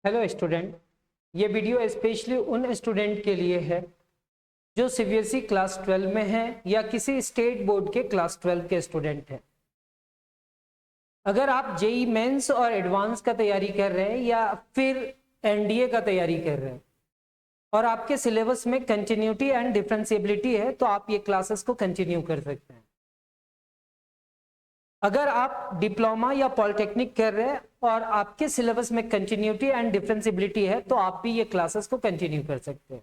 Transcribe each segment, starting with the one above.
Hello student, ये video specially उन student के लिए है जो सीबीएसई क्लास 12 में है या किसी स्टेट बोर्ड के क्लास 12 के स्टूडेंट हैं। अगर आप जेई मेंस और एडवांस का तैयारी कर रहे हैं या फिर एनडीए का तैयारी कर रहे हैं और आपके सिलेबस में कंटिन्यूटी एंड डिफरेंशिएबिलिटी है तो आप ये क्लासेस को कंटिन्यू कर सकते हैं। अगर आप डिप्लोमा या पॉलिटेक्निक कर रहे हैं और आपके सिलेबस में कंटिन्यूटी एंड डिफरेंशिएबिलिटी है तो आप भी ये क्लासेस को कंटिन्यू कर सकते हैं।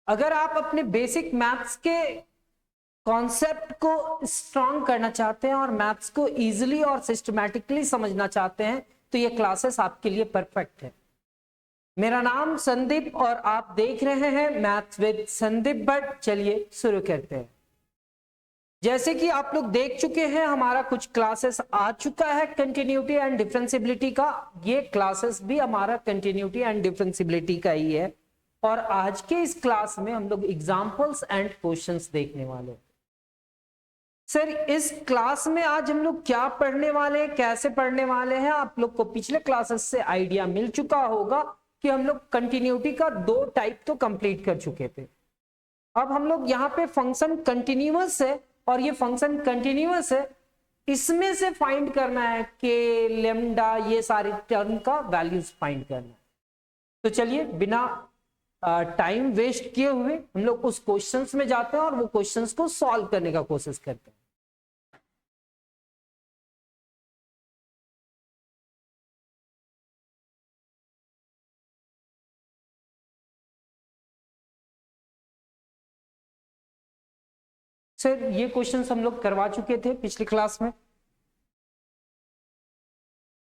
अगर आप अपने बेसिक मैथ्स के कॉन्सेप्ट को स्ट्रॉन्ग करना चाहते हैं और मैथ्स को इजीली और सिस्टमैटिकली समझना चाहते हैं तो ये क्लासेस आपके लिए परफेक्ट है। मेरा नाम संदीप और आप देख रहे हैं मैथ्स विद संदीप भट्ट। चलिए शुरू करते हैं। जैसे कि आप लोग देख चुके हैं हमारा कुछ क्लासेस आ चुका है कंटिन्यूटी एंड डिफरेंशिएबिलिटी का। ये क्लासेस भी हमारा कंटिन्यूटी एंड डिफरेंशिएबिलिटी का ही है और आज के इस क्लास में हम लोग एग्जांपल्स एंड क्वेश्चंस देखने वाले हैं। सर, इस क्लास में आज हम लोग क्या पढ़ने वाले हैं, कैसे पढ़ने वाले हैं, आप लोग को पिछले क्लासेस से आइडिया मिल चुका होगा कि हम लोग कंटिन्यूटी का 2 टाइप तो कंप्लीट कर चुके थे। अब हम लोग यहाँ पे फंक्शन कंटिन्यूअस है और ये फंक्शन कंटिन्यूअस है, इसमें से फाइंड करना है कि लेमडा ये सारे टर्म का वैल्यूज फाइंड करना है। तो चलिए बिना टाइम वेस्ट किए हुए हम लोग उस क्वेश्चंस में जाते हैं और वो क्वेश्चंस को सॉल्व करने का कोशिश करते हैं। सर, ये क्वेश्चंस हम लोग करवा चुके थे पिछली क्लास में,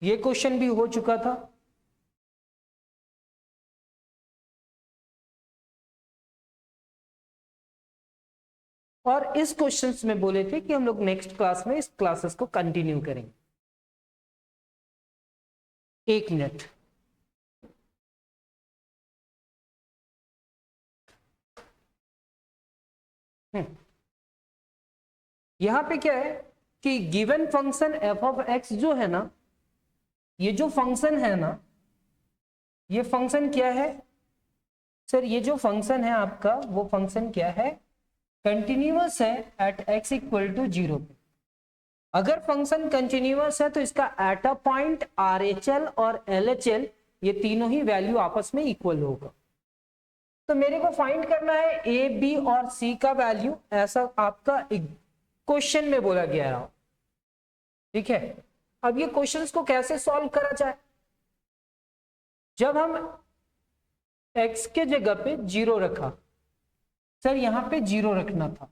ये क्वेश्चन भी हो चुका था। और इस क्वेश्चंस में बोले थे कि हम लोग नेक्स्ट क्लास में इस क्लासेस को कंटिन्यू करेंगे। 1 मिनट। यहां पे क्या है कि given function F of x जो है ना, ये जो फंक्शन है ना, ये फंक्शन क्या है सर? ये जो फंक्शन है आपका वो फंक्शन क्या है? कंटिन्यूअस है एट एक्स इक्वल टू 0 पे। अगर फंक्शन कंटिन्यूअस है तो इसका एट अ पॉइंट RHL और LHL ये तीनों ही वैल्यू आपस में इक्वल होगा। तो मेरे को फाइंड करना है A, B और C का वैल्यू, ऐसा आपका क्वेश्चन में बोला गया है। ठीक है, अब ये क्वेश्चंस को कैसे सॉल्व करा जाए? जब हम x के जगह पे 0 रखा, सर यहां पे 0 रखना था,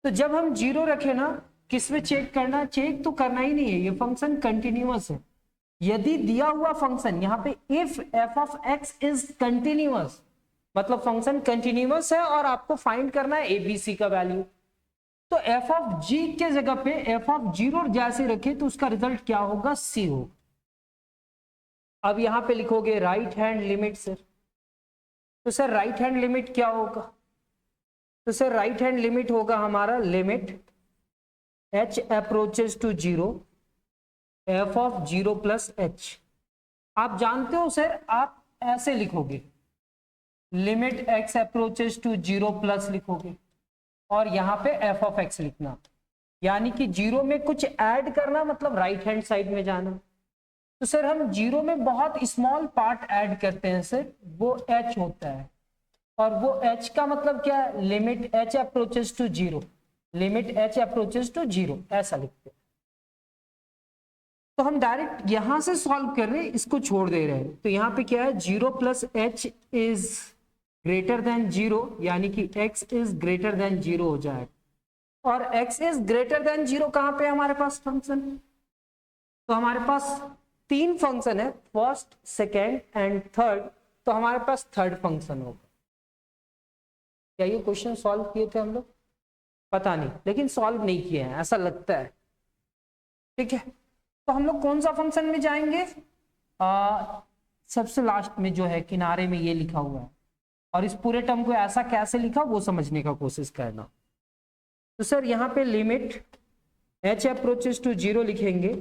तो जब हम 0 रखे ना, किस में चेक करना? चेक तो करना ही नहीं है, ये फंक्शन कंटिन्यूअस है। यदि दिया हुआ फंक्शन यहाँ पे if f of x is continuous, मतलब फंक्शन कंटिन्यूअस है और आपको फाइंड करना है ABC का वैल्यू, तो f ऑफ g के जगह पे f ऑफ 0 जैसे रखे तो उसका रिजल्ट क्या होगा? C होगा। अब यहां पे लिखोगे राइट हैंड लिमिट सर, तो सर राइट हैंड लिमिट क्या होगा? तो सर राइट हैंड लिमिट होगा हमारा limit h approaches to 0 f of 0 plus h। आप जानते हो सर, आप ऐसे लिखोगे limit x approaches to 0 plus लिखोगे और यहां पे f ऑफ x लिखना, यानी कि 0 में कुछ ऐड करना मतलब राइट हैंड साइड में जाना। तो सर हम 0 में बहुत स्मॉल पार्ट ऐड करते हैं सर, वो h होता है, और वो h का मतलब क्या है? Limit h approaches to 0, limit h approaches to 0 ऐसा लिखते हैं। तो हम डायरेक्ट यहां से सॉल्व कर रहे हैं, इसको छोड़ दे रहे हैं। तो यहां पे क्या है? 0 plus h is greater than 0, यानी कि x इज ग्रेटर देन 0 हो जाएगा। और x इज ग्रेटर देन 0 कहां पे हमारे पास फंक्शन? तो हमारे पास 3 फंक्शन है, फर्स्ट, सेकेंड एंड थर्ड, तो हमारे पास थर्ड फंक्शन होगा। क्या ये क्वेश्चन सॉल्व किए थे हम लोग? पता नहीं, लेकिन सॉल्व नहीं किए हैं ऐसा लगता है। ठीक है, तो हम लोग कौन सा फंक्शन में जाएंगे? सबसे लास्ट में जो है किनारे में ये लिखा हुआ है, और इस पूरे टर्म को ऐसा कैसे लिखा वो समझने का कोशिश करना। तो सर यहाँ पे लिमिट h अप्रोचेस टू 0 लिखेंगे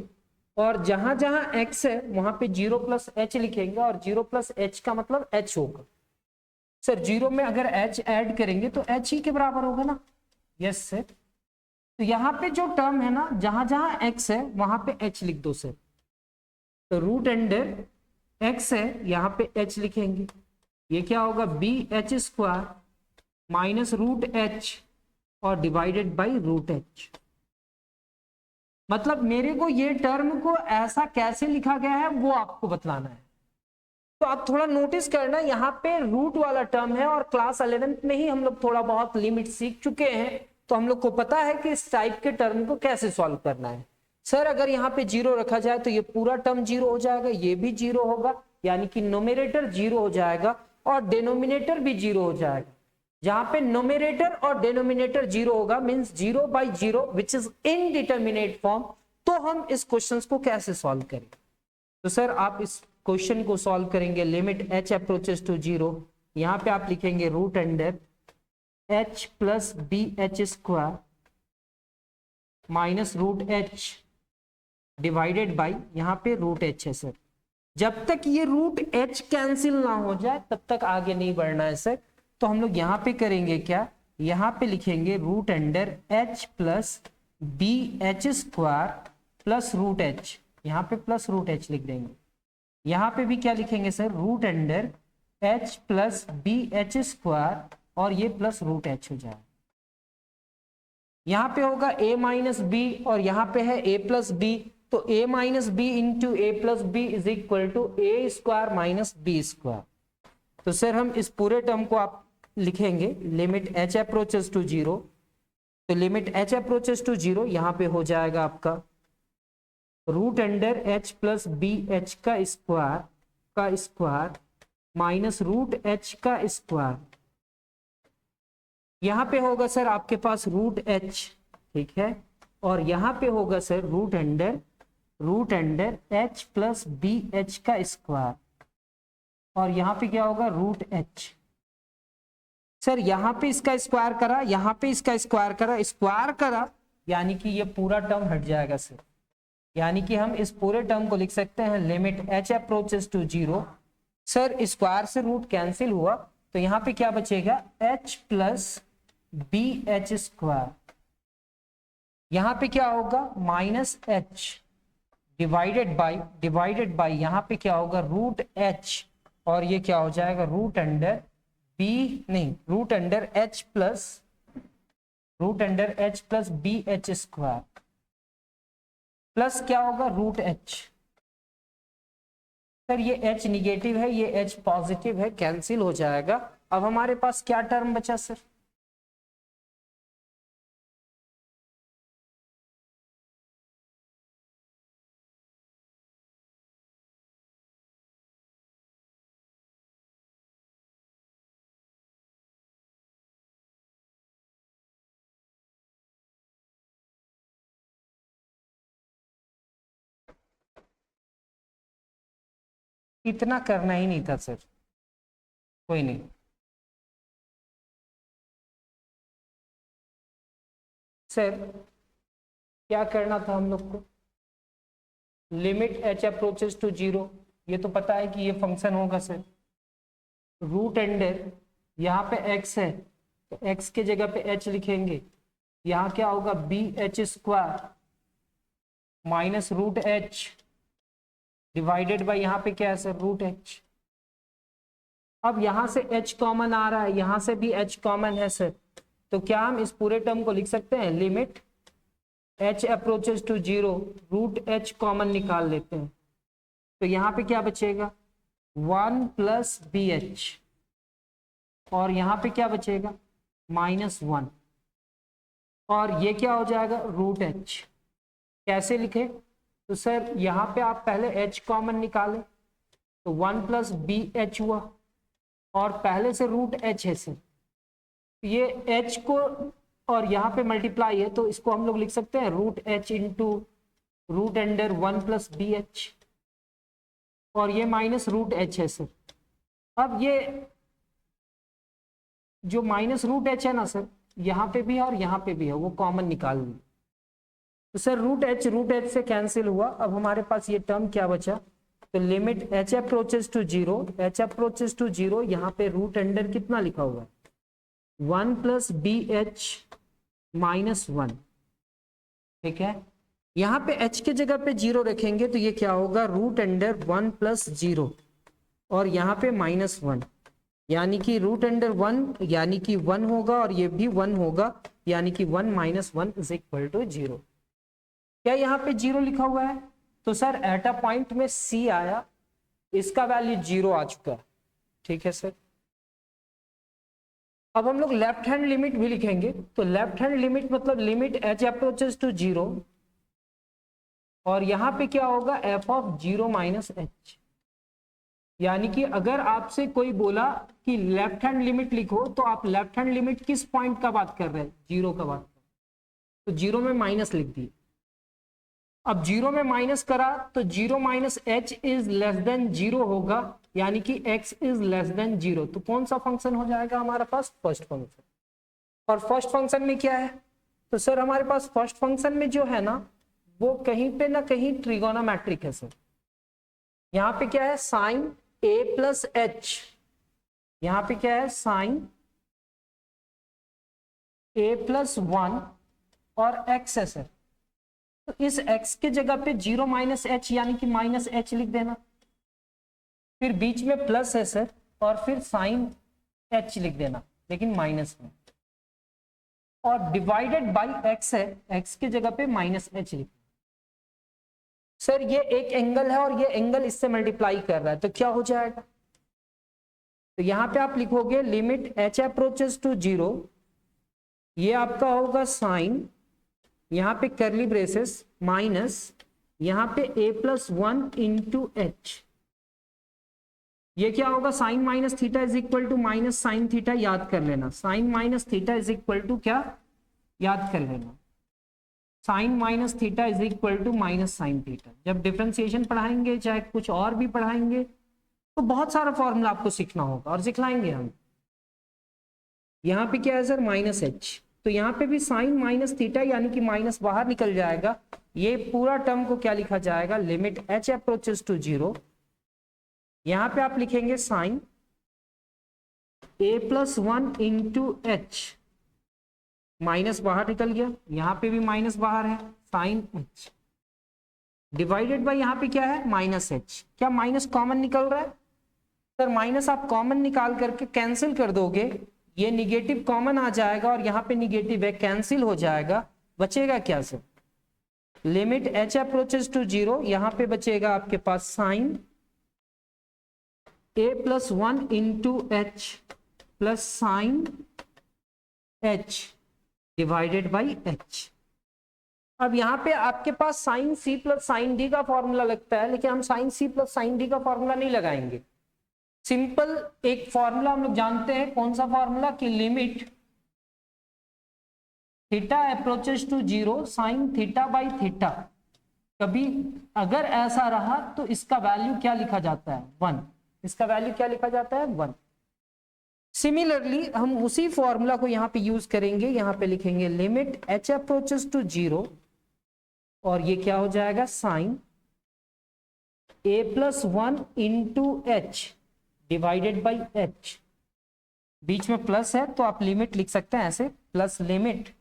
और जहां जहां x है वहां पे 0 प्लस एच लिखेंगे, और 0 प्लस एच का मतलब h होगा। सर 0 में अगर h ऐड करेंगे तो h ही के बराबर होगा ना। Yes sir. तो यहाँ पे जो टर्म है ना, जहां जहां x है वहां पे h लिख दो सर। तो रूट अंडर x है, यहाँ पे h लिखेंगे। ये क्या होगा, B H square minus root H और डिवाइडेड बाई रूट एच। मतलब मेरे को ये टर्म को ऐसा कैसे लिखा गया है वो आपको बतलाना है। तो आप थोड़ा नोटिस करना, यहाँ पे रूट वाला टर्म है, और क्लास 11th में ही हम लोग थोड़ा बहुत लिमिट सीख चुके हैं, तो हम लोग को पता है कि इस टाइप के टर्म को कैसे सॉल्व करना है। सर अगर यहाँ पे 0 रखा जाए तो ये पूरा टर्म 0 हो जाएगा, ये भी 0 होगा, यानी कि नोमिनेटर 0 हो जाएगा और डिनोमिनेटर भी 0 हो जाएगा। जहां पे नोमिनेटर और डिनोमिनेटर 0 होगा means 0 by 0 which is indeterminate form. तो हम इस क्वेश्चन को कैसे सॉल्व करें? तो सर आप इस क्वेश्चन को सॉल्व करेंगे लिमिट h अप्रोचेस टू 0। यहां पे आप लिखेंगे root under h plus B H square minus root H divided by यहाँ पे रूट एच है सर। जब तक ये रूट एच कैंसिल ना हो जाए तब तक आगे नहीं बढ़ना है सर। तो हम लोग यहाँ पे करेंगे क्या, यहाँ पे लिखेंगे root under h plus B H square plus root H, यहाँ पे प्लस रूट एच लिख देंगे। यहाँ पे भी क्या लिखेंगे sir, root under h plus B H square और ये प्लस रूट एच हो जाए। यहाँ पे होगा a माइनस बी और यहाँ पे है a प्लस बी, तो a minus B into A plus B is equal to A square minus B square. तो सर हम इस पूरे टर्म को आप लिखेंगे लिमिट h अप्रोचेस टू 0। तो लिमिट h अप्रोचेस टू 0 यहाँ पे हो जाएगा आपका root under h plus B H का स्क्वायर माइनस रूट एच का स्क्वायर। यहाँ पे होगा सर आपके पास रूट एच, ठीक है, और यहाँ पे होगा sir root under H plus B H का स्क्वायर, और यहाँ पे क्या होगा रूट एच। सर यहाँ पे इसका स्क्वायर करा, यहाँ पे इसका स्क्वायर करा यानी कि ये पूरा टर्म हट जाएगा सर। यानी कि हम इस पूरे टर्म को लिख सकते हैं limit h approaches to 0। Sir square से रूट कैंसिल हुआ तो यहाँ पे क्या बचेगा, h plus B H square. यहाँ पे क्या होगा माइनस h डिवाइडेड बाई यहाँ पे क्या होगा रूट h, और ये क्या हो जाएगा root under h plus B H square plus क्या होगा रूट एच। सर ये h निगेटिव है, ये h पॉजिटिव है, कैंसिल हो जाएगा। अब हमारे पास क्या टर्म बचा सर, इतना करना ही नहीं था सर, कोई नहीं। सर क्या करना था हम लोग को, लिमिट h अप्रोचेस टू 0, ये तो पता है कि ये फंक्शन होगा सर। रूट अंडर यहाँ पे x है तो x के जगह पे h लिखेंगे, यहाँ क्या होगा B H square minus root H divided by यहाँ पे क्या है सर रूट एच। अब यहाँ से h कॉमन आ रहा है, यहाँ से भी h कॉमन है सर, तो क्या हम इस पूरे टर्म को लिख सकते हैं limit h approaches to 0 root h common निकाल लेते हैं। तो यहाँ पे क्या बचेगा 1 प्लस बी एच, और यहाँ पे क्या बचेगा -1, और ये क्या हो जाएगा रूट एच। कैसे लिखे, तो सर यहाँ पे आप पहले h कॉमन निकालें तो 1 प्लस बी एच हुआ, और पहले से रूट एच है सर, ये h को और यहाँ पे मल्टीप्लाई है तो इसको हम लोग लिख सकते हैं root H into root under 1 plus B H, और ये माइनस रूट एच है सर। अब ये जो माइनस रूट एच है ना सर, यहाँ पे भी है और यहाँ पे भी है, वो कॉमन निकाल ली। तो सर रूट एच से कैंसिल हुआ। अब हमारे पास ये टर्म क्या बचा, तो limit h approaches to zero, यहाँ पे रूट अंडर कितना लिखा हुआ है 1 प्लस बी एच माइनस 1, ठीक है। यहाँ पे h के जगह पे जीरो रखेंगे तो ये क्या होगा रूट अंडर 1 प्लस जीरो और यहाँ पे माइनस 1, यानी कि रूट अंडर 1 यानी कि 1 होगा और ये भी 1 होगा, यानी कि 1 माइनस 1 इज इक्वल टू 0। क्या यहाँ पे 0 लिखा हुआ है, तो सर एट अ पॉइंट में c आया, इसका वैल्यू 0 आ चुका है, ठीक है सर। अब हम लोग लेफ्ट हैंड लिमिट भी लिखेंगे, तो लेफ्ट हैंड लिमिट मतलब लिमिट h अप्रोचेस टू 0 और यहाँ पे क्या होगा f ऑफ 0 माइनस h, यानी कि अगर आपसे कोई बोला कि लेफ्ट हैंड लिमिट लिखो तो आप लेफ्ट हैंड लिमिट किस पॉइंट का बात कर रहे हैं, 0 का बात कर, तो 0 में माइनस लिख दिए। अब 0 में माइनस करा तो 0 minus h is less than 0 होगा, यानी कि x इज लेस देन 0। तो कौन सा फंक्शन हो जाएगा हमारे पास, फर्स्ट फंक्शन। और फर्स्ट फंक्शन में क्या है, तो सर हमारे पास फर्स्ट फंक्शन में जो है ना वो कहीं पे ना कहीं ट्रिगोनोमेट्रिक है सर। यहाँ पे क्या है साइन a प्लस एच, यहाँ पे क्या है साइन a प्लस 1 और x है सर। तो इस x के जगह पे 0 माइनस एच यानी कि माइनस एच लिख देना, फिर बीच में प्लस है सर और फिर साइन h लिख देना लेकिन माइनस में, और डिवाइडेड बाय x है, x के जगह पे माइनस एच लिख। सर ये एक एंगल है और ये एंगल इससे मल्टीप्लाई कर रहा है, तो क्या हो जाएगा, तो यहां पे आप लिखोगे लिमिट h अप्रोचेस टू 0, ये आपका होगा साइन, यहाँ पे करली ब्रेसेस माइनस, यहाँ पे a प्लस 1 इंटू एच, ये क्या होगा sine minus theta is equal to minus sine theta, याद कर लेना sine minus theta is equal to क्या, याद कर लेना sine minus theta is equal to minus sine theta. जब डिफरेंशिएशन पढ़ाएंगे चाहे कुछ और भी पढ़ाएंगे तो बहुत सारा फॉर्मूला आपको सीखना होगा और सिखलाएंगे हम। यहाँ पे क्या है सर माइनस एच, तो यहाँ पे भी साइन माइनस थीटा यानी कि माइनस बाहर निकल जाएगा, ये पूरा टर्म को क्या लिखा जाएगा लिमिट h अप्रोचेस टू 0, यहाँ पे आप लिखेंगे sine a plus 1 into H, minus बाहर निकल गया, यहाँ पे भी माइनस बाहर है, साइन h डिवाइडेड बाय यहाँ पे क्या है माइनस h, क्या माइनस कॉमन निकल रहा है सर, माइनस आप कॉमन निकाल करके कैंसिल कर दोगे, ये निगेटिव कॉमन आ जाएगा और यहाँ पे निगेटिव है कैंसिल हो जाएगा, बचेगा क्या sir limit h approaches to 0, यहाँ पे बचेगा आपके पास sine a plus 1 into h plus sine h divided by h। अब यहाँ पे आपके पास sine c plus sine d का फॉर्मूला लगता है, लेकिन हम sine c plus sine d का फॉर्मूला नहीं लगाएंगे, सिंपल एक फॉर्मूला हम लोग जानते हैं, कौन सा फॉर्मूला कि limit theta approaches to 0 sine theta by theta, कभी अगर ऐसा रहा तो इसका वैल्यू क्या लिखा जाता है 1, इसका वैल्यू क्या लिखा जाता है 1। सिमिलरली हम उसी फॉर्मूला को यहाँ पे यूज करेंगे, यहाँ पे लिखेंगे लिमिट h अप्रोचेस टू 0 और ये क्या हो जाएगा sine a plus 1 into H divided by h, बीच में प्लस है तो आप लिमिट लिख सकते हैं ऐसे, plus limit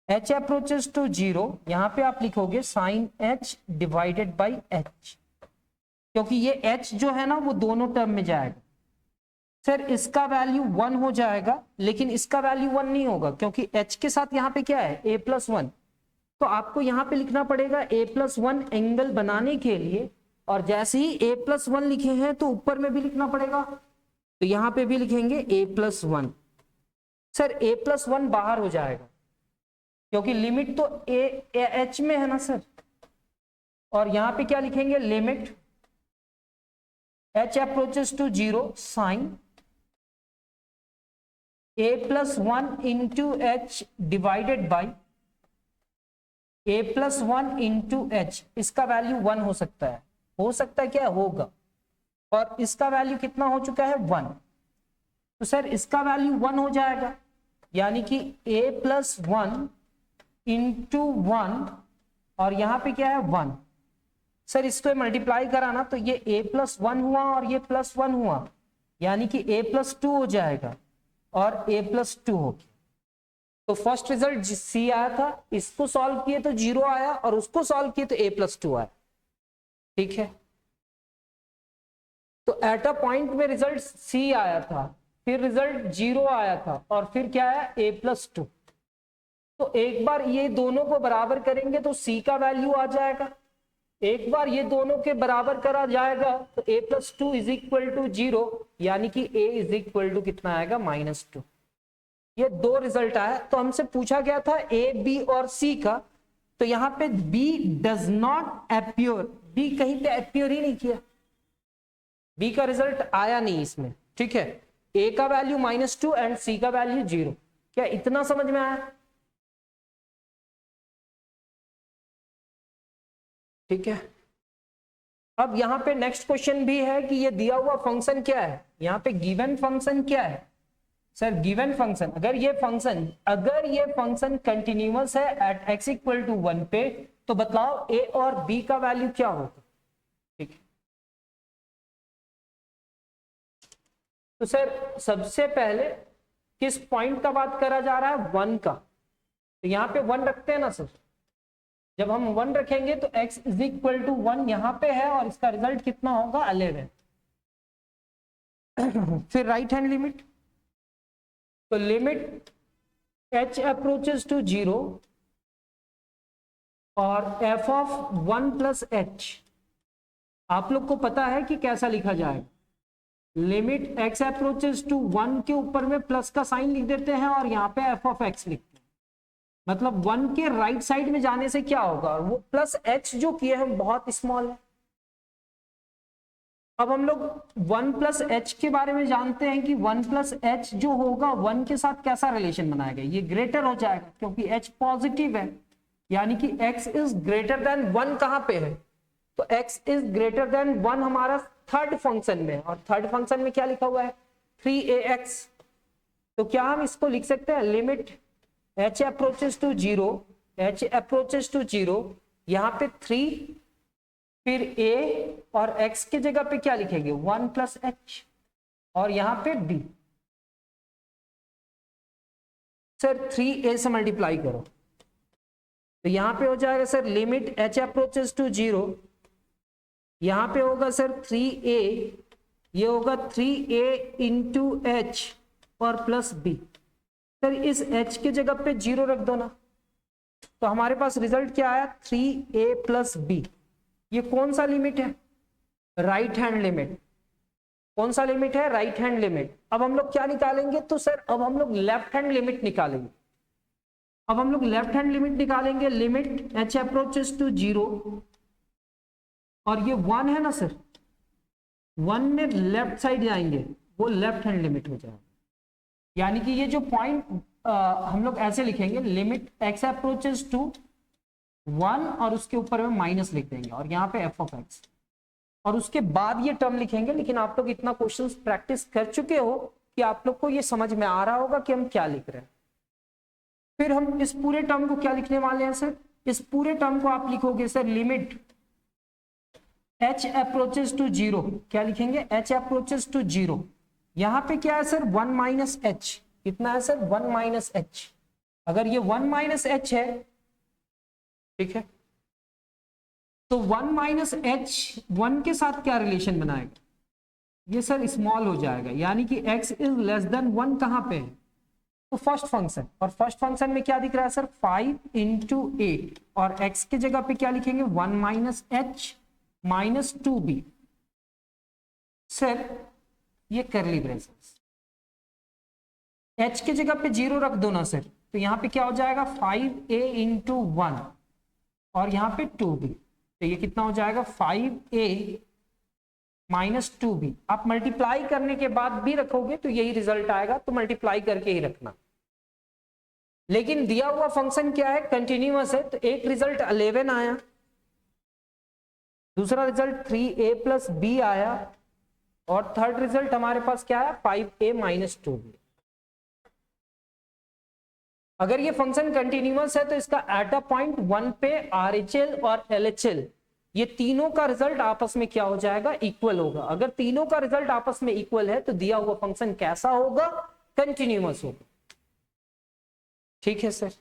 h approaches to 0, यहाँ पे आप लिखोगे sine h divided by h, क्योंकि ये h जो है ना वो दोनों टर्म में जाएगा सर, इसका वैल्यू 1 हो जाएगा लेकिन इसका वैल्यू 1 नहीं होगा क्योंकि h के साथ यहाँ पे क्या है a प्लस 1, तो आपको यहाँ पे लिखना पड़ेगा a प्लस 1 एंगल बनाने के लिए, और जैसे ही a प्लस 1 लिखे हैं तो ऊपर में भी लिखना पड़ेगा, तो यहाँ पे भी लिखेंगे a plus 1। Sir a plus 1 बाहर हो जाएगा क्योंकि लिमिट तो h में है ना सर, और यहाँ पे क्या लिखेंगे limit h approaches to 0 sine a plus 1 into H divided by a plus 1 into H, इसका वैल्यू 1 हो सकता है क्या होगा, और इसका वैल्यू कितना हो चुका है 1, तो सर इसका वैल्यू 1 हो जाएगा, यानी कि a प्लस 1 इंटू 1 और यहाँ पे क्या है 1। सर इसको मल्टीप्लाई करा ना तो ये a+1 हुआ और ये +1 हुआ, यानी कि a+2 हो जाएगा और a+2 हो गया। तो फर्स्ट रिजल्ट सी आया था, इसको सॉल्व किए तो 0 आया और उसको सॉल्व किए तो a+2 आया। ठीक है, तो एट अ पॉइंट में रिजल्ट सी आया था, फिर रिजल्ट 0 आया था और फिर क्या आया a+2। तो एक बार ये दोनों को बराबर करेंगे तो c का वैल्यू आ जाएगा, एक बार ये दोनों के बराबर करा जाएगा तो a+2 = 0, यानी कि a = कितना आएगा -2। ये दो रिजल्ट आया। तो हमसे पूछा गया था a, b और c का, तो यहां पे b does not appear, b कहीं पे अपियर ही नहीं किया, b का रिजल्ट आया नहीं इसमें। ठीक है, a का वैल्यू -2 एंड c का वैल्यू 0। क्या इतना समझ में आया? ठीक है, अब यहां पे नेक्स्ट क्वेश्चन भी है कि ये दिया हुआ फंक्शन क्या है, यहां पे गिवन फंक्शन क्या है। सर गिवन फंक्शन, अगर ये फंक्शन कंटिन्यूअस है एट x = 1 पे, तो बताओ a और b का वैल्यू क्या होगा। ठीक है, तो सर सबसे पहले किस पॉइंट का बात करा जा रहा है, 1 का। तो यहाँ पे 1 रखते हैं ना सर, जब हम 1 रखेंगे तो x = 1 यहाँ पे है और इसका रिजल्ट कितना होगा 11। फिर राइट हैंड लिमिट, तो लिमिट h अप्रोचेस टू 0 और f ऑफ 1 + h, आप लोग को पता है कि कैसा लिखा जाएगा। लिमिट x अप्रोचेस टू 1 के ऊपर में प्लस का साइन लिख देते हैं और यहाँ पे f ऑफ x लिखते हैं, मतलब 1 के राइट साइड में जाने से क्या होगा, और वो +h जो किए हैं बहुत स्मॉल है। अब हम लोग 1 + h के बारे में जानते हैं कि 1 + h जो होगा 1 के साथ कैसा रिलेशन बनाएगा, ये ग्रेटर हो जाएगा क्योंकि h पॉजिटिव है, यानी कि x > 1 कहां पे है, तो x > 1 हमारा थर्ड फंक्शन में, और थर्ड फंक्शन में क्या लिखा हुआ है 3ax। तो क्या हम इसको लिख सकते हैं, लिमिट h अप्रोचेस टू 0, यहां पे 3, फिर a और x की जगह पे क्या लिखेंगे 1 + h, और यहां पे b। सर 3a से मल्टीप्लाई करो तो यहां पे हो जाएगा sir limit h approaches to 0, यहां पे होगा सर 3a, ये होगा 3a × h और प्लस b। सर इस h की जगह पे 0 रख दो ना, तो हमारे पास रिजल्ट क्या आया 3a + b। ये कौन सा लिमिट है, राइट हैंड लिमिट। कौन सा लिमिट है, राइट हैंड लिमिट। अब हम लोग क्या निकालेंगे, तो सर अब हम लोग लेफ्ट हैंड लिमिट निकालेंगे। लिमिट h अप्रोचेस टू 0, और ये 1 है ना सर, 1 में लेफ्ट साइड जाएंगे, वो लेफ्ट हैंड लिमिट हो जाएगा। यानी कि ये जो पॉइंट हम लोग ऐसे लिखेंगे, लिमिट x अप्रोचेस टू 1 और उसके ऊपर में माइनस लिख देंगे और यहाँ पे f ऑफ x, और उसके बाद ये टर्म लिखेंगे। लेकिन आप लोग इतना क्वेश्चंस प्रैक्टिस कर चुके हो कि आप लोग को ये समझ में आ रहा होगा कि हम क्या लिख रहे हैं। फिर हम इस पूरे टर्म को क्या लिखने वाले हैं सर, इस पूरे टर्म को आप लिखोगे sir limit h approaches to 0, क्या लिखेंगे h अप्रोचेस टू 0। यहां पे क्या है सर 1 - h, कितना है सर 1 - h। अगर ये 1 - h है, ठीक है, तो 1 - h 1 के साथ क्या रिलेशन बनाएगा, ये सर स्मॉल हो जाएगा, यानी कि x > 1 कहां पे है, तो फर्स्ट फंक्शन, और फर्स्ट फंक्शन में क्या दिख रहा है सर 5 × 8, और x की जगह पे क्या लिखेंगे 1 - h -2b। सर ये करली ब्रेसेस, h की जगह पे 0 रख दो ना सर, तो यहां पे क्या हो जाएगा 5a × 1 और यहां पे 2b, तो ये कितना हो जाएगा 5a -2b। आप मल्टीप्लाई करने के बाद भी रखोगे तो यही रिजल्ट आएगा, तो मल्टीप्लाई करके ही रखना। लेकिन दिया हुआ फंक्शन क्या है, कंटिन्यूअस है, तो एक रिजल्ट 11 आया, दूसरा रिजल्ट 3a + b आया, और थर्ड रिजल्ट हमारे पास क्या है 5a - 2b। अगर ये फंक्शन कंटिन्यूअस है तो इसका एट अ पॉइंट 1 पे RHL और LHL ये तीनों का रिजल्ट आपस में क्या हो जाएगा, इक्वल होगा। अगर तीनों का रिजल्ट आपस में इक्वल है तो दिया हुआ फंक्शन कैसा होगा, कंटिन्यूअस होगा। ठीक है सर।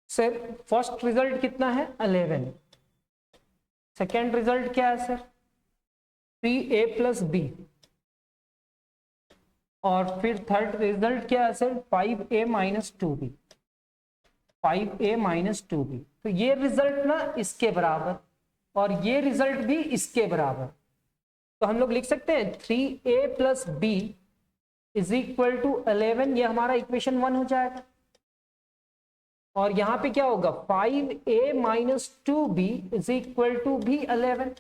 सर फर्स्ट रिजल्ट कितना है, 11। सेकेंड रिजल्ट क्या है सर, 3a प्लस बी। और फिर थर्ड रिजल्ट क्या है sir, 5a minus 2b। 5a minus 2b। तो ये रिजल्ट ना इसके बराबर और ये रिजल्ट भी इसके बराबर। तो हम लोग लिख सकते हैं 3a plus B is equal to 11। ये हमारा इक्वेशन 1 हो जाएगा। और यहां पे क्या होगा, 5a minus 2b is equal to भी 11।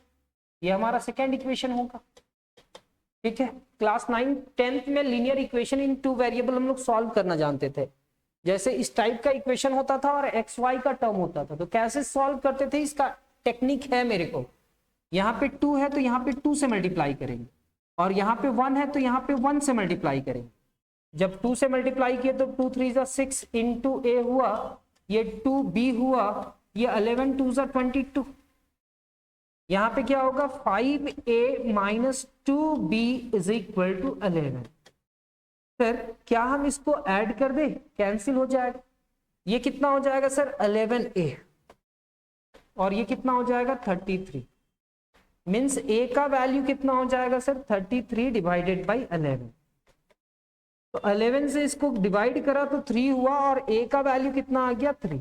ये हमारा सेकेंड इक्वेशन होगा। ठीक है। क्लास 9 10th में लीनियर इक्वेशन इन 2 वेरिएबल हम लोग सॉल्व करना जानते थे। जैसे इस टाइप का इक्वेशन होता था और एक्स वाई का टर्म होता था, तो कैसे सॉल्व करते थे, इसका टेक्निक है मेरे को। यहाँ पे 2 है तो यहाँ पे 2 से मल्टीप्लाई करेंगे, और यहाँ पे 1 है तो यहाँ पे 1 से मल्टीप्लाई करेंगे। जब 2 से मल्टीप्लाई किए तो 2 3 जा 6 इंटू ए हुआ, ये 2b हुआ, ये 11 2 जा 22। यहाँ पे क्या होगा, 5a minus 2b is equal to 11। Sir क्या हम इसको ऐड कर दें, कैंसिल हो जाएगा। ये कितना हो जाएगा सर, 11a, और ये कितना हो जाएगा 33। मीन्स a का वैल्यू कितना हो जाएगा सर, 33 डिवाइडेड बाई 11। तो 11 से इसको डिवाइड करा तो 3 हुआ, और a का वैल्यू कितना आ गया 3।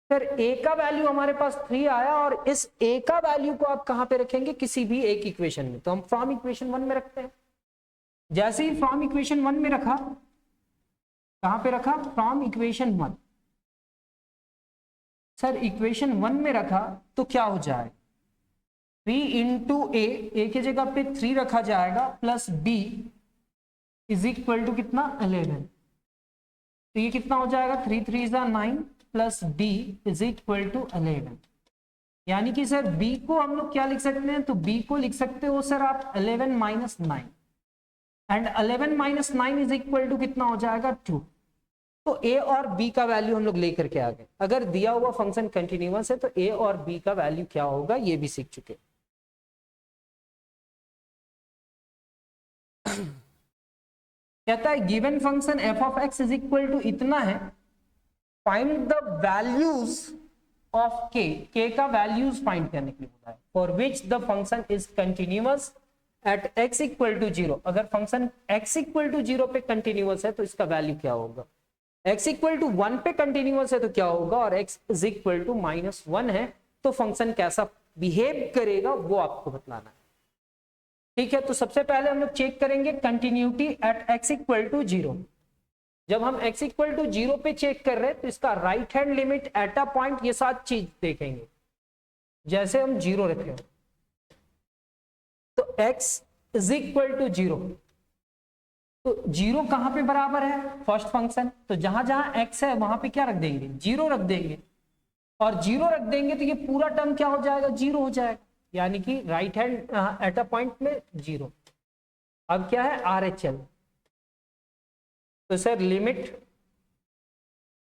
सर a का वैल्यू हमारे पास 3 आया, और इस a का वैल्यू को आप कहां पे रखेंगे, किसी भी एक इक्वेशन में। तो हम फ्रॉम इक्वेशन 1 में रखते हैं। जैसे ही फ्रॉम इक्वेशन 1 में रखा, कहां पे रखा, फ्रॉम इक्वेशन 1। सर इक्वेशन 1 में रखा तो क्या हो जाए, 3 इंटू ए की जगह पे 3 रखा जाएगा, plus b is equal to कितना 11। तो ये कितना हो जाएगा, 3 3 जा 9 plus b is equal to 11। यानी कि सर b को हम लोग क्या लिख सकते हैं, तो b को लिख सकते हो सर आप 11 minus 9, and 11 minus 9 is equal to कितना हो जाएगा 2। तो a और b का वैल्यू हम लोग लेकर के आ गए। अगर दिया हुआ फंक्शन कंटिन्यूअस है तो a और b का वैल्यू क्या होगा, ये भी सीख चुके। कहता है given function f of x is equal to इतना है, find the values of k का वैल्यूज फाइंड करने के लिए बोला है, for which the function is continuous at x equal to 0। अगर फंक्शन x इक्वल टू 0 पे कंटिन्यूअस है तो इसका वैल्यू क्या होगा, x इक्वल टू 1 पे कंटिन्यूअस है तो क्या होगा, और x इज इक्वल टू -1 है तो फंक्शन कैसा बिहेव करेगा वो आपको बतलाना है। ठीक है। तो सबसे पहले हम लोग चेक करेंगे continuity at x equal to 0। जब हम x इक्वल टू 0 पे चेक कर रहे हैं तो इसका right hand limit at a point, ये 7 चीज देखेंगे। जैसे हम 0 रखें तो x इज इक्वल टू 0, तो 0 कहां पे बराबर है, फर्स्ट फंक्शन। तो जहां जहां x है वहां पे क्या रख देंगे, 0 रख देंगे, और 0 रख देंगे तो ये पूरा टर्म क्या हो जाएगा, 0 हो जाएगा। यानी कि right hand at a point में 0। अब क्या है, RHL। तो sir limit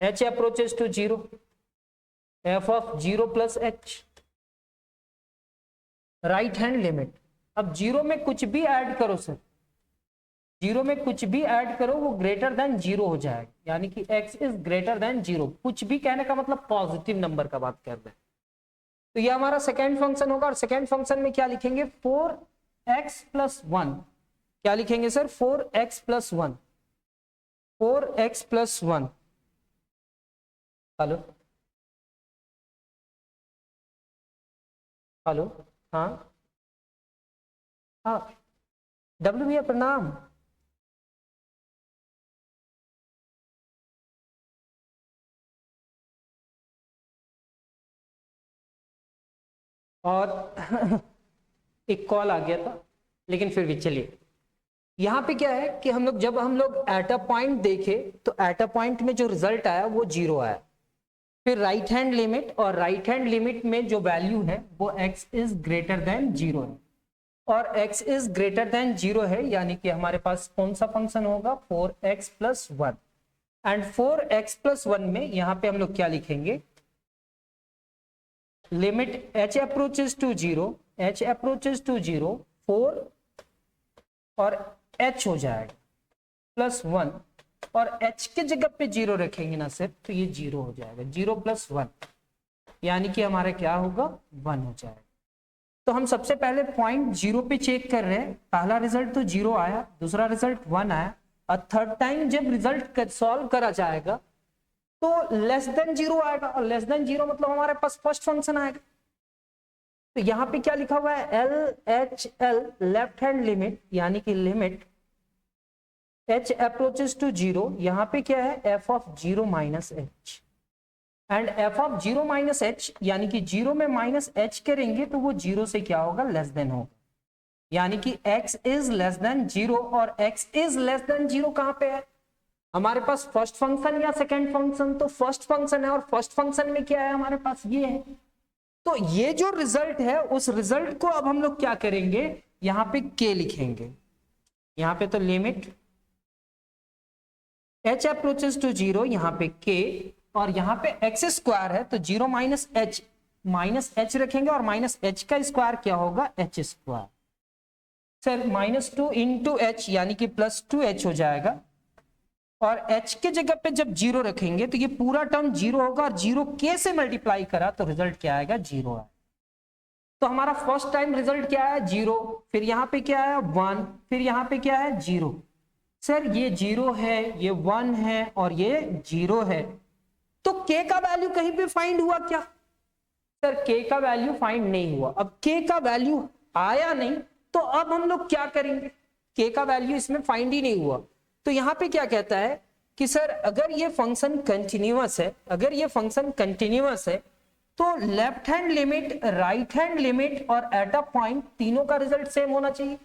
h approaches to 0, f of 0 plus h, right hand limit. अब 0 में कुछ भी ऐड करो सर, 0 में कुछ भी ऐड करो वो ग्रेटर देन 0 हो जाएगा। यानी कि x इज ग्रेटर देन 0। कुछ भी कहने का मतलब पॉजिटिव नंबर का बात कर रहे हैं। तो ये हमारा सेकेंड फंक्शन होगा, और सेकेंड फंक्शन में क्या लिखेंगे, 4x प्लस 1। क्या लिखेंगे sir, 4x plus 1, 4x plus 1। Hello hello, हाँ हाँ, डब्ल्यू भैया प्रणाम। और एक कॉल आ गया था, लेकिन फिर भी चलिए। यहाँ पे क्या है कि जब हम लोग एट अ पॉइंट देखे तो एट अ पॉइंट में जो रिजल्ट आया वो 0 आया। फिर राइट हैंड लिमिट, और राइट हैंड लिमिट में जो वैल्यू है वो x इज ग्रेटर देन 0 है। और x इज ग्रेटर देन 0 है, यानी कि हमारे पास कौन सा फंक्शन होगा 4x plus 1। And 4x plus 1 में यहां पे हम लोग क्या लिखेंगे, limit h approaches to 0, h approaches to 0 4 और h हो जाएगा प्लस 1, और h के जगह पे 0 रखेंगे ना सिर्फ, तो ये 0 हो जाएगा, 0 प्लस 1, यानी कि हमारा क्या होगा 1 हो जाएगा। तो हम सबसे पहले पॉइंट 0 पे चेक कर रहे हैं, पहला रिजल्ट तो 0 आया, दूसरा रिजल्ट 1 आया, और थर्ड टाइम जब रिजल्ट सॉल्व करा जाएगा तो लेस देन 0 आएगा, और लेस देन 0 मतलब हमारे पास फर्स्ट फंक्शन आएगा। तो यहाँ पे क्या लिखा हुआ है, LHL लेफ्ट हैंड लिमिट, यानी कि लिमिट h अप्रोचेस टू 0, यहाँ पे क्या है f of 0 minus h, and f of 0 minus h, यानी कि 0 में माइनस h करेंगे तो वो 0 से क्या होगा लेस देन होगा, यानी कि x इज लेस देन 0, और x इज लेस देन 0 कहां पे है हमारे पास, फर्स्ट फंक्शन या सेकंड फंक्शन, तो फर्स्ट फंक्शन है, और फर्स्ट फंक्शन में क्या है हमारे पास ये है। तो ये जो रिजल्ट है उस रिजल्ट को अब हम लोग क्या करेंगे, यहां पे k लिखेंगे, यहां पे तो लिमिट h अप्रोचेस टू 0, यहां पे k, और यहां पे x स्क्वायर है तो 0 माइनस h रखेंगे, और माइनस h का स्क्वायर क्या होगा h square, sir -2 into h, यानी कि प्लस 2h हो जाएगा, और h के जगह पे जब 0 रखेंगे तो ये पूरा टर्म 0 होगा, और 0 k से मल्टीप्लाई करा तो रिजल्ट क्या आएगा 0 आएगा। तो हमारा फर्स्ट टाइम रिजल्ट क्या है 0, फिर यहाँ पे क्या है 1, फिर यहाँ पे क्या है 0, सर ये 0 है, ये 1 है, और ये 0 है, तो k का वैल्यू कहीं पे फाइंड हुआ क्या, सर k का वैल्यू फाइंड नहीं हुआ। अब k का वैल्यू आया नहीं, तो अब हम लोग क्या करेंगे, k का वैल्यू इसमें फाइंड ही नहीं हुआ, तो यहां पे क्या कहता है कि सर अगर ये फंक्शन कंटिन्यूअस है, अगर ये फंक्शन कंटिन्यूअस है तो left hand limit, right hand limit और एट अ पॉइंट तीनों का रिजल्ट सेम होना चाहिए।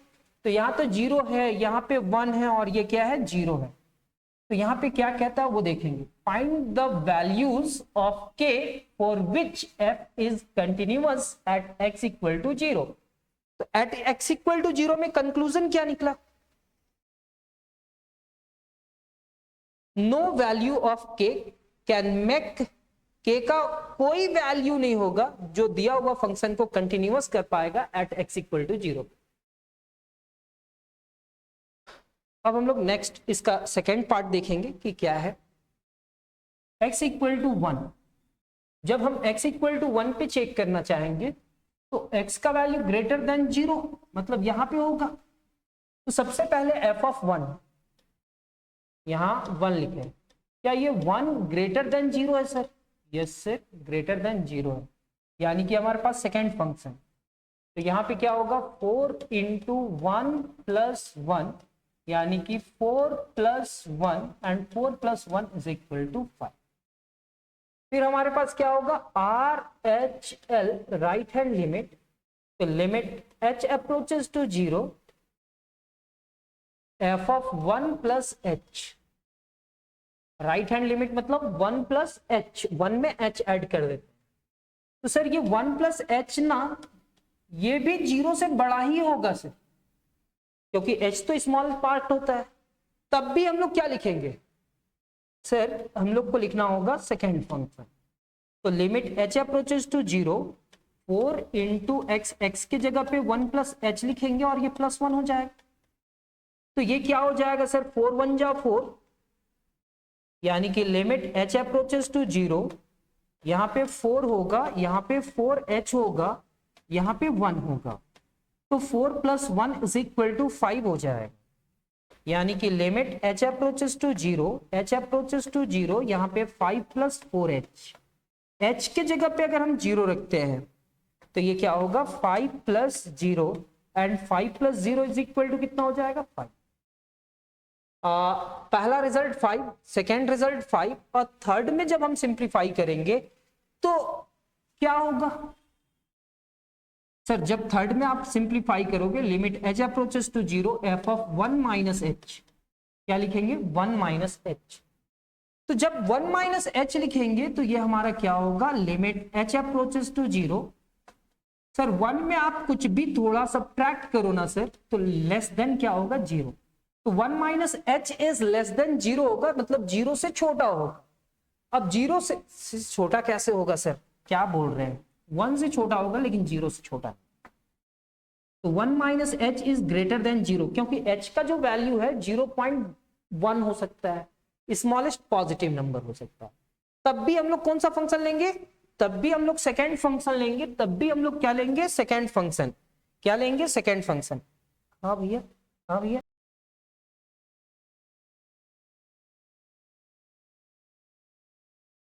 तो यहाँ तो 0 है, यहाँ पे 1 है, और ये क्या है 0 है, तो यहाँ पे क्या कहता है वो देखेंगे, find the values of k for which f is continuous at x equal to 0। तो एट x इक्वल टू 0 में कंक्लूजन क्या निकला, no value of k can make, k का कोई वैल्यू नहीं होगा जो दिया हुआ फंक्शन को कंटिन्यूअस कर पाएगा एट x इक्वल टू 0। अब हम लोग नेक्स्ट इसका सेकेंड पार्ट देखेंगे कि क्या है, x इक्वल टू 1, जब हम x इक्वल टू 1 पे चेक करना चाहेंगे तो x का वैल्यू ग्रेटर देन 0, मतलब यहां पे होगा, तो सबसे पहले f ऑफ 1, यहां 1 लिखे, क्या ये 1 ग्रेटर देन 0 है sir, yes sir greater than 0 है, यानी कि हमारे पास सेकेंड फंक्शन, तो यहां पे क्या होगा 4 इंटू 1 प्लस 1, यानी कि 4 plus 1, and 4 plus 1 is equal to 5। फिर हमारे पास क्या होगा RHL राइट हैंड लिमिट, तो limit h approaches to 0, f of 1 plus h, right hand limit मतलब 1 प्लस h, 1 में h ऐड कर देते, तो सर ये 1 प्लस h ना ये भी 0 से बड़ा ही होगा सर, क्योंकि h तो स्मॉल पार्ट होता है, तब भी हम लोग क्या लिखेंगे सर, हम लोग को लिखना होगा सेकेंड फंक्शन, तो limit h approaches to 0, 4 into X, X की जगह पे 1 प्लस h लिखेंगे और ये प्लस 1 हो जाएगा, तो ये क्या हो जाएगा सर 4 1 जा 4, यानी कि लिमिट h अप्रोचेस टू 0, यहाँ पे 4 होगा, यहाँ पे 4h होगा, यहाँ पे 1 होगा, तो 4 प्लस 1 इज इक्वल टू 5 हो जाएगा, यानी कि limit h approaches to 0, h approaches to 0, यहाँ पे 5 प्लस 4h, h के जगह पे अगर हम 0 रखते हैं तो ये क्या होगा 5 plus 0, and 5 plus 0 is equal to कितना हो जाएगा 5। पहला रिजल्ट 5, सेकेंड रिजल्ट 5, और थर्ड में जब हम सिंप्लीफाई करेंगे तो क्या होगा सर, जब थर्ड में आप सिंप्लीफाई करोगे limit h approaches to 0, f of 1 minus h, क्या लिखेंगे 1 माइनस h, तो जब 1 माइनस h लिखेंगे तो ये हमारा क्या होगा limit h approaches to 0, sir 1 में आप कुछ भी थोड़ा सब्ट्रैक्ट करो ना सर, तो लेस देन क्या होगा, 0। तो 1 minus H is less than 0 होगा, मतलब 0 से छोटा होगा। अब 0 से छोटा कैसे होगा सर, क्या बोल रहे हैं, 1 से छोटा होगा लेकिन 0 से छोटा। तो 1 minus H is greater than 0, क्योंकि h का जो वैल्यू है 0.1 हो सकता है, स्मॉलेस्ट पॉजिटिव नंबर हो सकता है। तब भी हम लोग कौन सा फंक्शन लेंगे, तब भी हम लोग सेकेंड फंक्शन लेंगे, तब भी हम लोग क्या लेंगे, सेकेंड फंक्शन। क्या लेंगे, सेकेंड फंक्शन। हाँ भैया, हाँ भैया,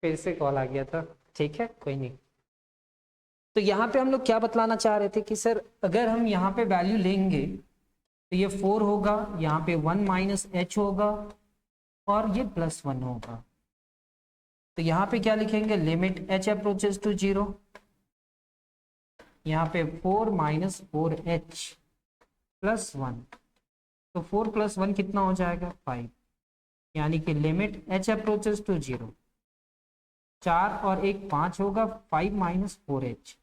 फिर से कॉल आ गया था, ठीक है कोई नहीं। तो यहाँ पे हम लोग क्या बतलाना चाह रहे थे कि सर अगर हम यहाँ पे वैल्यू लेंगे तो ये 4 होगा, यहाँ पे 1 माइनस एच होगा और ये +1 होगा। तो यहाँ पे क्या लिखेंगे, लिमिट h अप्रोचेस टू 0, यहाँ पे 4 माइनस 4h +1, तो 4 + 1 कितना हो जाएगा, 5, यानी कि लिमिट h अप्रोचेस टू 0, 4 और 1 5 होगा, 5 minus 4h।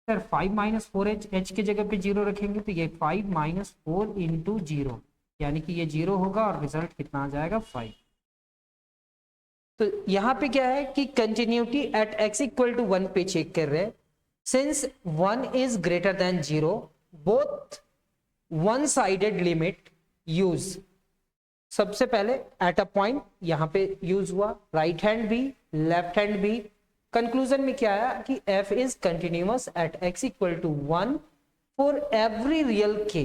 Sir 5 minus 4h, h की जगह पे 0 रखेंगे तो ये 5 माइनस 4 इंटू 0, यानी कि ये 0 होगा और रिजल्ट कितना आ जाएगा, 5। तो यहाँ पे क्या है कि continuity at x equal to 1 पे चेक कर रहे हैं। Since 1 is greater than 0, both one sided limit use. सबसे पहले एट अ पॉइंट यहाँ पे यूज हुआ, राइट हैंड भी लेफ्ट हैंड भी। कंक्लूजन में क्या आया कि f is continuous at x equal to 1 for every real k।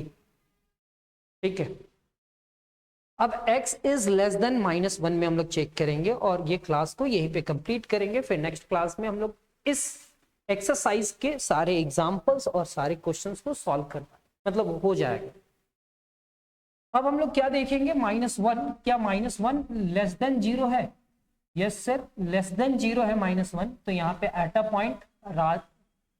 ठीक है, अब x इज लेस देन -1 में हम लोग चेक करेंगे और ये क्लास को यहीं पे कंप्लीट करेंगे। फिर नेक्स्ट क्लास में हम लोग इस एक्सरसाइज के सारे एग्जांपल्स और सारे क्वेश्चंस को सॉल्व कर मतलब हो जाएगा। अब हम लोग क्या देखेंगे, -1, क्या -1 लेस देन 0 है, यस सर लेस देन 0 है -1। तो यहाँ पे एट अ पॉइंट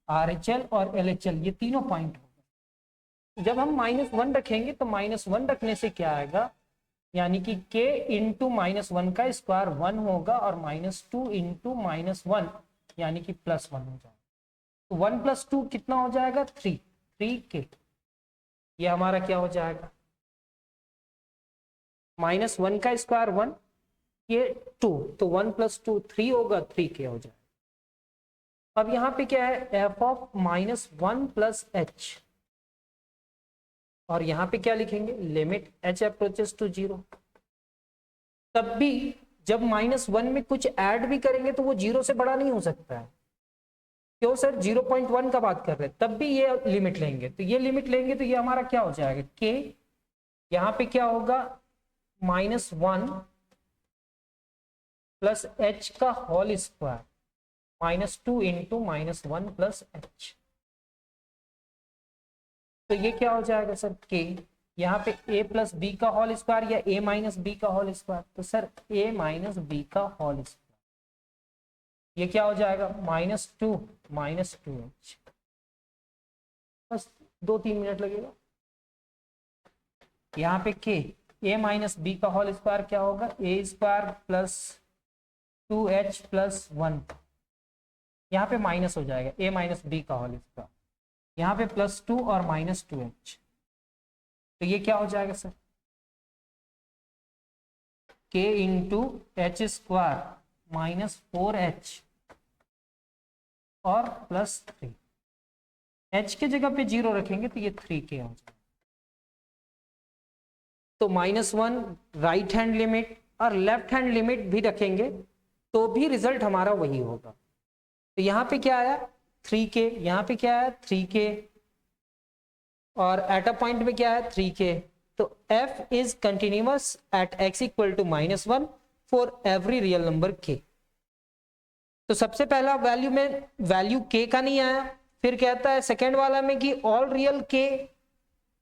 RHL और LHL ये तीनों पॉइंट होगा। जब हम -1 रखेंगे तो -1 रखने से क्या आएगा, यानी कि k इंटू -1 का स्क्वायर 1 होगा और -2 इंटू -1 यानी कि +1 हो जाएगा। तो 1 + 2 कितना हो जाएगा, 3k। ये हमारा क्या हो जाएगा, -1 का स्क्वायर 1, ये 2, तो 1 + 2 3 होगा, 3k हो जाएगा। अब यहाँ पे क्या है, f ऑफ -1 + h, और यहाँ पे क्या लिखेंगे, लिमिट h अप्रोचेस टू 0। तब भी जब -1 में कुछ ऐड भी करेंगे तो वो 0 से बड़ा नहीं हो सकता है। क्यों सर, 0.1 का बात कर रहे हैं, तब भी ये लिमिट लेंगे। तो ये लिमिट लेंगे तो ये हमारा क्या हो जाएगा, k, यहाँ पे क्या होगा, -1 + h का होल स्क्वायर, -2 इंटू -1 + h। तो ये क्या हो जाएगा सर, k, यहाँ पे a + b का होल स्क्वायर या a - b का होल स्क्वायर, तो सर a - b का होल स्क्वायर, ये क्या हो जाएगा, -2 - 2h। बस 2-3 मिनट लगेगा। यहाँ पे k, a - b का होल स्क्वायर क्या होगा, a² + 2h + 1, यहाँ पे माइनस हो जाएगा, a - b का होल स्क्वायर, यहाँ पे +2 और -2h। तो ये क्या हो जाएगा sir, k into h² -4h और +3, h के जगह पे 0 रखेंगे तो ये 3k हो जाएगा। तो -1 राइट हैंड लिमिट और लेफ्ट हैंड लिमिट भी रखेंगे तो भी रिजल्ट हमारा वही होगा। तो यहाँ पे क्या आया, 3k, यहाँ पे क्या आया, 3k, और एट अ पॉइंट में क्या है, 3k। तो f is continuous at x equal to -1 for every real number k। तो सबसे पहला वैल्यू में वैल्यू k का नहीं आया, फिर कहता है सेकेंड वाला में कि ऑल रियल k,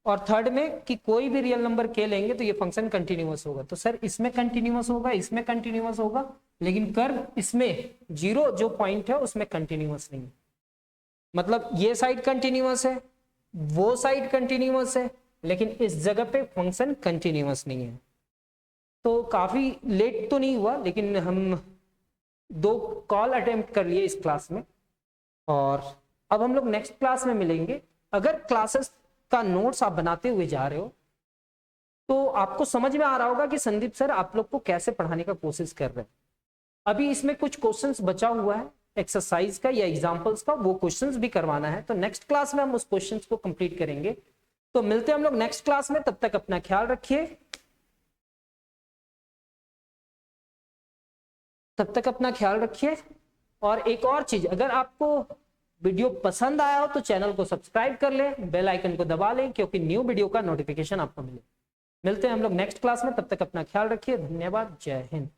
और थर्ड में कि कोई भी रियल नंबर k लेंगे तो ये फंक्शन कंटिन्यूअस होगा। तो सर इसमें कंटिन्यूअस होगा, इसमें कंटिन्यूअस होगा, लेकिन कर्व इसमें 0 जो पॉइंट है उसमें कंटिन्यूअस नहीं है। मतलब ये साइड कंटिन्यूअस है, वो साइड कंटिन्यूअस है, लेकिन इस जगह पे फंक्शन कंटिन्यूअस नहीं है। तो काफी लेट तो नहीं हुआ, लेकिन हम 2 कॉल अटेम्प्ट कर लिए इस क्लास में, और अब हम लोग नेक्स्ट क्लास में मिलेंगे। अगर क्लासेस का नोट्स आप बनाते हुए जा रहे हो तो आपको समझ में आ रहा होगा कि संदीप सर आप लोग को कैसे पढ़ाने का कोशिश कर रहे हैं। अभी इसमें कुछ क्वेश्चंस बचा हुआ है एक्सरसाइज का या एग्जांपल्स का, वो क्वेश्चंस भी करवाना है, तो नेक्स्ट क्लास में हम उस क्वेश्चंस को कंप्लीट करेंगे। तो मिलते हैं हम लोग नेक्स्ट क्लास में, तब तक अपना ख्याल रखिए, और एक और चीज, अगर आपको वीडियो पसंद आया हो तो चैनल को सब्सक्राइब कर लें, बेल आइकन को दबा लें, क्योंकि न्यू वीडियो का नोटिफिकेशन आपको मिले। मिलते हैं हम लोग नेक्स्ट क्लास में, तब तक अपना ख्याल रखिए। धन्यवाद। जय हिंद।